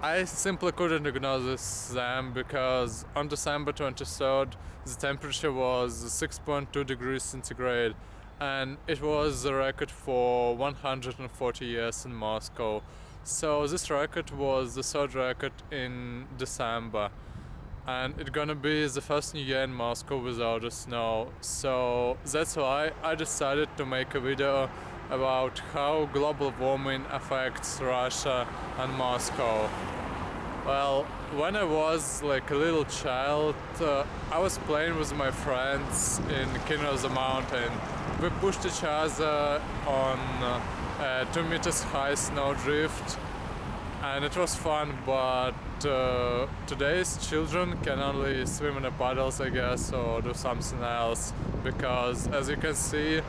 I simply couldn't ignore this exam because on December 23rd the temperature was 6.2 degrees centigrade, and it was the record for 140 years in Moscow. So this record was the third record in December, and it's gonna be the first New Year in Moscow without the snow. So that's why I decided to make a video about how global warming affects Russia and Moscow. Well, when I was like a little child, I was playing with my friends in King of the Mountain. We pushed each other on a 2 meters high snowdrift, and it was fun, but today's children can only swim in the puddles, I guess, or do something else, because as you can see,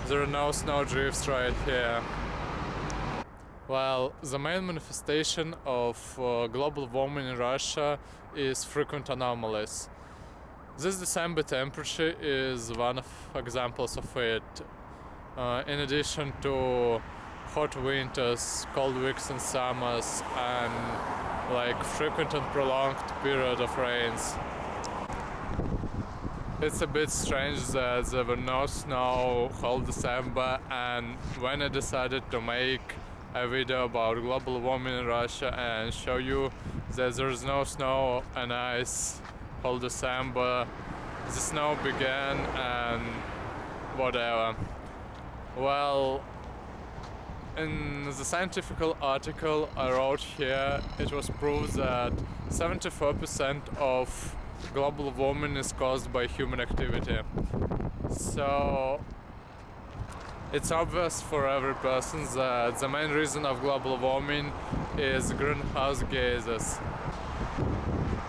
there are no snowdrifts right here. Well, the main manifestation of global warming in Russia is frequent anomalies. This December temperature is one of examples of it. In addition to hot winters, cold weeks and summers, and like frequent and prolonged period of rains. It's a bit strange that there were no snow whole December, and when I decided to make a video about global warming in Russia and show you that there's no snow and ice whole December, the snow began and whatever. Well, in the scientific article I wrote here, it was proved that 74% of global warming is caused by human activity. So it's obvious for every person that the main reason of global warming is greenhouse gases.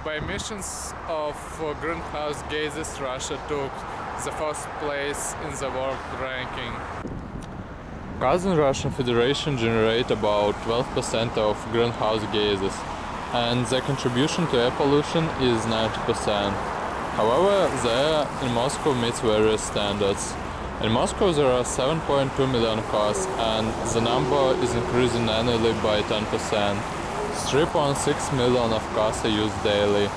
By emissions of greenhouse gases, Russia took the first place in the world ranking. Cars in Russian Federation generate about 12% of greenhouse gases, and their contribution to air pollution is 90%. However, the air in Moscow meets various standards. In Moscow there are 7.2 million cars, and the number is increasing annually by 10%. 3.6 million of cars are used daily.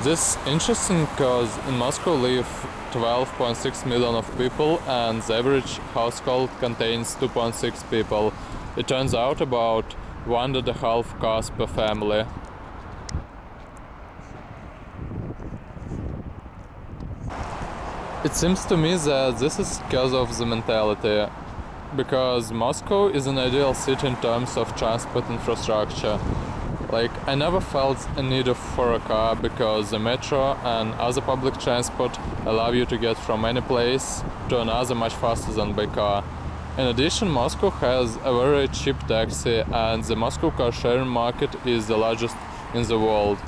This is interesting because in Moscow live 12.6 million of people, and the average household contains 2.6 people. It turns out about 1.5 cars per family. It seems to me that this is because of the mentality, because Moscow is an ideal city in terms of transport infrastructure. Like, I never felt a need for a car because the metro and other public transport allow you to get from any place to another much faster than by car. In addition, Moscow has a very cheap taxi, and the Moscow car sharing market is the largest in the world.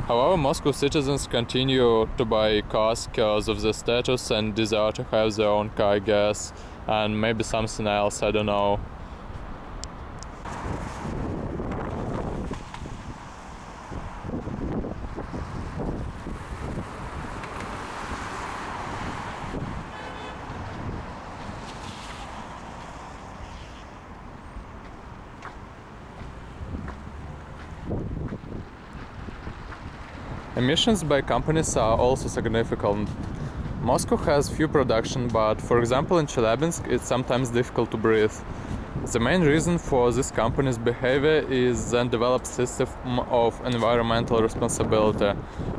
However, Moscow citizens continue to buy cars because of the status and desire to have their own car, I guess, and maybe something else, I don't know. Emissions by companies are also significant. Moscow has few production, but for example in Chelyabinsk it's sometimes difficult to breathe. The main reason for this company's behavior is the undeveloped system of environmental responsibility.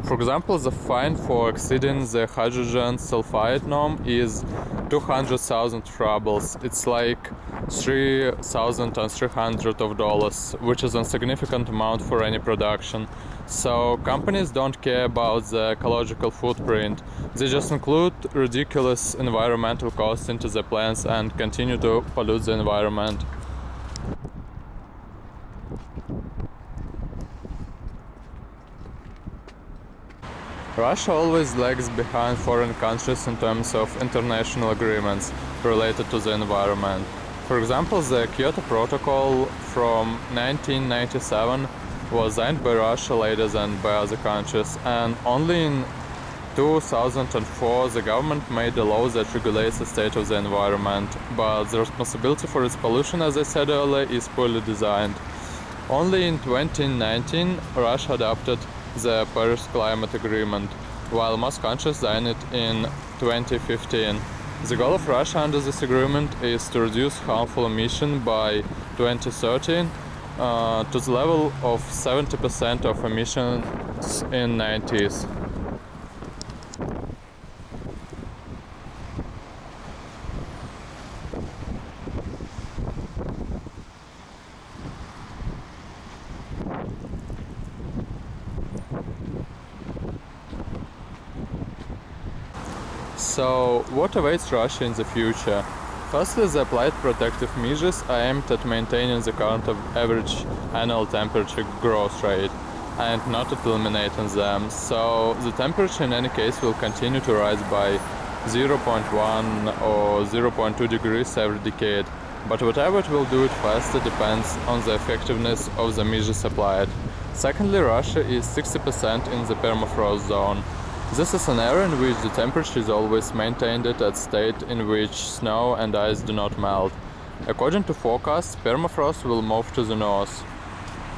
For example, the fine for exceeding the hydrogen sulfide norm is 200,000 rubles. It's like $3,300, which is a significant amount for any production. So companies don't care about the ecological footprint. They just include ridiculous environmental costs into the plans and continue to pollute the environment. Russia always lags behind foreign countries in terms of international agreements related to the environment. For example, the Kyoto Protocol from 1997 was signed by Russia later than by other countries, and only in 2004 the government made a law that regulates the state of the environment, but the responsibility for its pollution, as I said earlier, is poorly designed. Only in 2019 Russia adopted the Paris Climate Agreement, while most countries signed it in 2015. The goal of Russia under this agreement is to reduce harmful emissions by 2030 to the level of 70% of emissions in 90s. So, what awaits Russia in the future? Firstly, the applied protective measures are aimed at maintaining the current average annual temperature growth rate and not at eliminating them. So, the temperature in any case will continue to rise by 0.1 or 0.2 degrees every decade. But whatever it will do it faster depends on the effectiveness of the measures applied. Secondly, Russia is 60% in the permafrost zone. This is an area in which the temperature is always maintained at a state in which snow and ice do not melt. According to forecasts, permafrost will move to the north.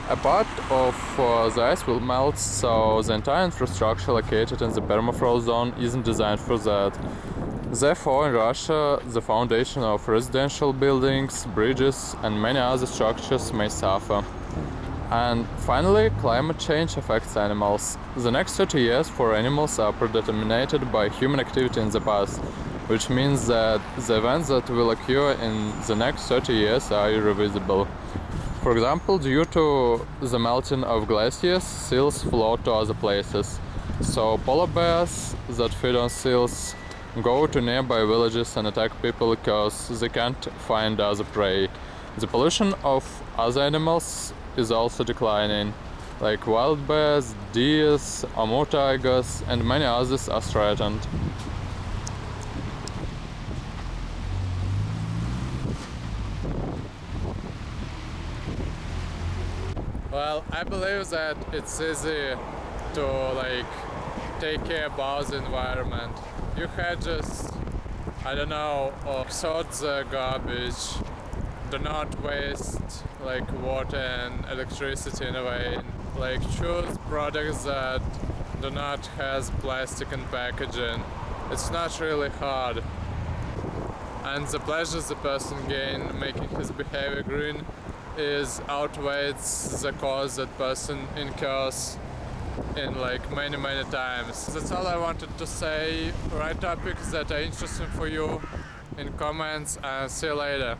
A part of the ice will melt, so the entire infrastructure located in the permafrost zone isn't designed for that. Therefore, in Russia, the foundation of residential buildings, bridges, and many other structures may suffer. And finally, climate change affects animals. The next 30 years for animals are predetermined by human activity in the past, which means that the events that will occur in the next 30 years are irreversible. For example, due to the melting of glaciers, seals float to other places. So polar bears that feed on seals go to nearby villages and attack people because they can't find other prey. The pollution of other animals is also declining, like wild bears, deer, Amur tigers, and many others are threatened. Well, I believe that it's easy to take care about the environment. You had just, I don't know, sort the garbage, do not waste water and electricity in a way. Choose products that do not have plastic in packaging. It's not really hard. And the pleasure the person gains making his behavior green is outweighs the cost that person incurs in many times. That's all I wanted to say. Write topics that are interesting for you in comments and see you later.